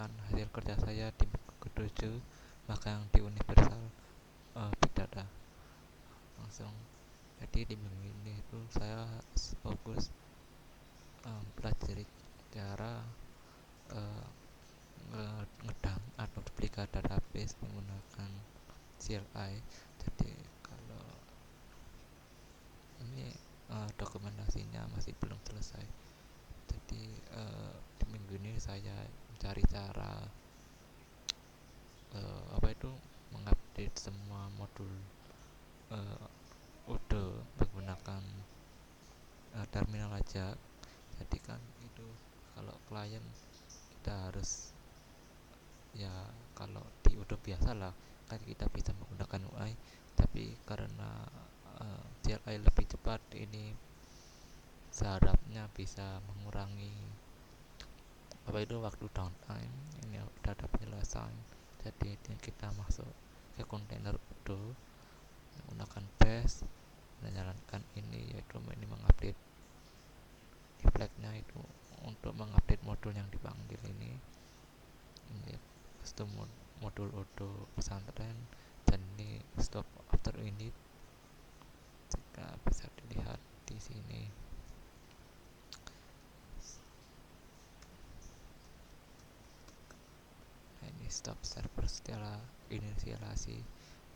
menyampaikan hasil kerja saya di minggu ke-7 magang di Universal Big Data langsung. Jadi di minggu ini itu saya fokus pelajari cara uh, ngedang atau duplikat database menggunakan CLI. Jadi kalau ini dokumentasinya masih belum selesai. Jadi di minggu ini saya mencari cara apa itu mengupdate semua modul uh, Udo menggunakan terminal aja. Jadi kan itu kalau klien kita harus, ya kalau di Udo biasa lah kan kita bisa menggunakan UI, tapi karena CLI lebih cepat, ini seharapnya bisa mengurangi apa itu waktu downtime. Ini udah ada penjelasan. Jadi ini kita masuk ke kontainer Udo menggunakan bash, menjalankan ini, yaitu ini mengupdate di flagnya itu untuk mengupdate modul yang dipanggil ini custom modul Udo pesantren, dan ini stop after init. Jika bisa dilihat di sini, nah ini stop server setelah inisialisasi,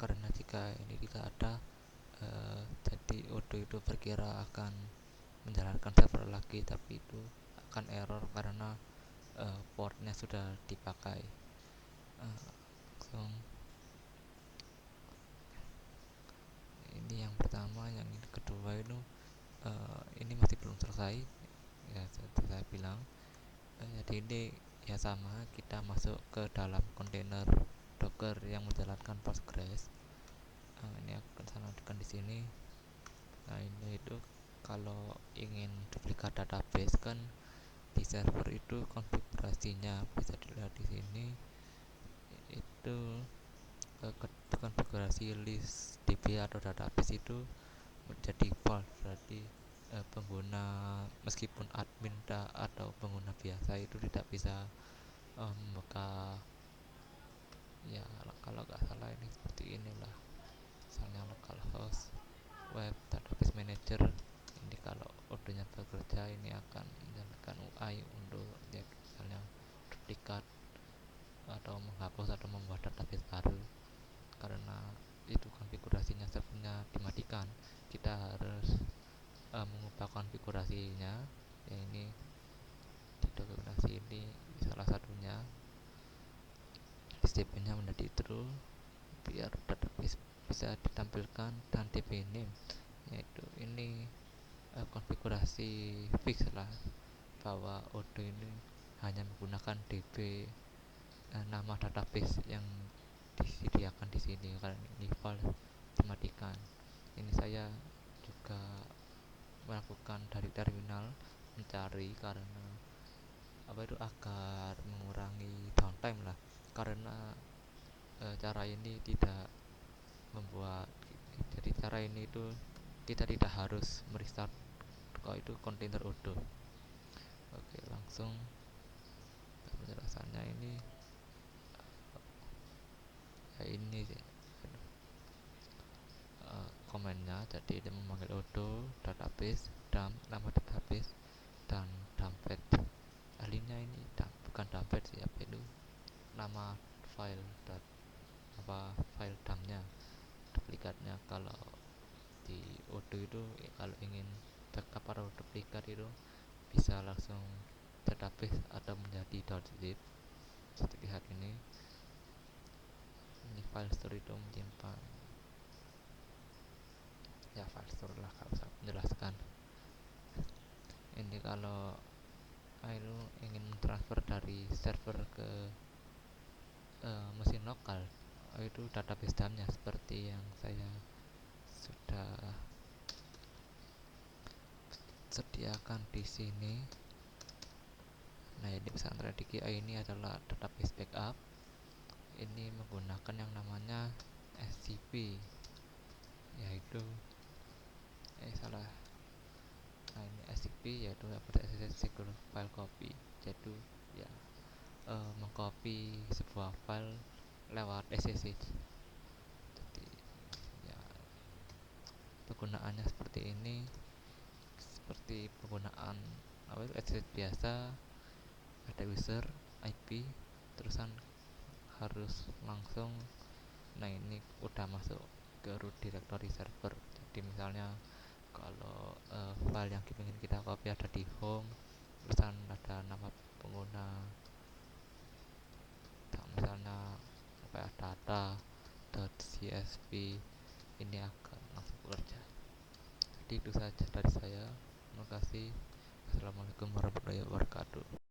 karena jika ini tidak ada jadi Udo itu berkira akan menjalankan server lagi, tapi itu akan error karena portnya sudah dipakai. Langsung ini yang pertama. Yang ini kedua itu ini masih belum selesai, ya seperti saya bilang. Jadi ini ya sama, kita masuk ke dalam kontainer Docker yang menjalankan Postgres. Ini akan saya lanjutkan di sini. Nah ini itu kalau ingin duplikat database kan di server itu konfigurasinya bisa dilihat di sini. Itu konfigurasi list DB atau database itu menjadi default. Berarti pengguna meskipun admin atau pengguna biasa itu tidak bisa membuka, ya kalau nggak salah ini seperti inilah, misalnya localhost web database manager. Ini kalau ordernya bekerja, ini akan menjalankan UI untuk ya, misalnya duplikat atau menghapus atau membuat database baru. Karena itu konfigurasinya servernya dimatikan, kita harus mengubah konfigurasinya. Ya ini di dokumentasi ini salah satunya, DB-nya menjadi true biar database bisa ditampilkan, dan DB name yaitu ini konfigurasi fix lah, bahwa Odoo ini hanya menggunakan DB nama database yang disediakan di sini, karena ini default dimatikan. Ini saya juga melakukan dari terminal mencari, karena apa itu agar mengurangi downtime lah, karena cara ini tidak membuat, jadi cara ini itu kita tidak harus merestart kalau itu kontainer Odoo. Oke, langsung penjelasannya ini ya ini komennya. Jadi dia memanggil Odoo database, dump nama database, dan dumped. Ahlinya ini bukan dumped sih, apa itu nama file file dumpnya, duplikatnya. Kalau di Odoo itu kalau ingin backup atau duplikat itu bisa langsung database atau menjadi .zip. Seperti lihat ini file store itu menyimpan, ya file store lah kalau saya menjelaskan. Ini kalau itu ingin transfer dari server ke mesin lokal, itu database dalamnya seperti yang saya sudah sediakan di sini. Nah ini pesantren DKI ini adalah database backup. Ini menggunakan yang namanya SCP, yaitu salah. Nah ini SCP yaitu Secure File Copy. Jadi ya mengcopy sebuah file lewat SSH. Jadi ya, penggunaannya seperti ini, seperti penggunaan SSH biasa. Ada user IP terusan harus langsung. Nah, ini udah masuk ke root directory server. Jadi misalnya kalau file yang ingin kita copy ada di home, terusan ada nama pengguna, misalnya apa ya, data.csv, ini akan langsung bekerja. Jadi itu saja dari saya. Terima kasih. Assalamualaikum warahmatullahi wabarakatuh.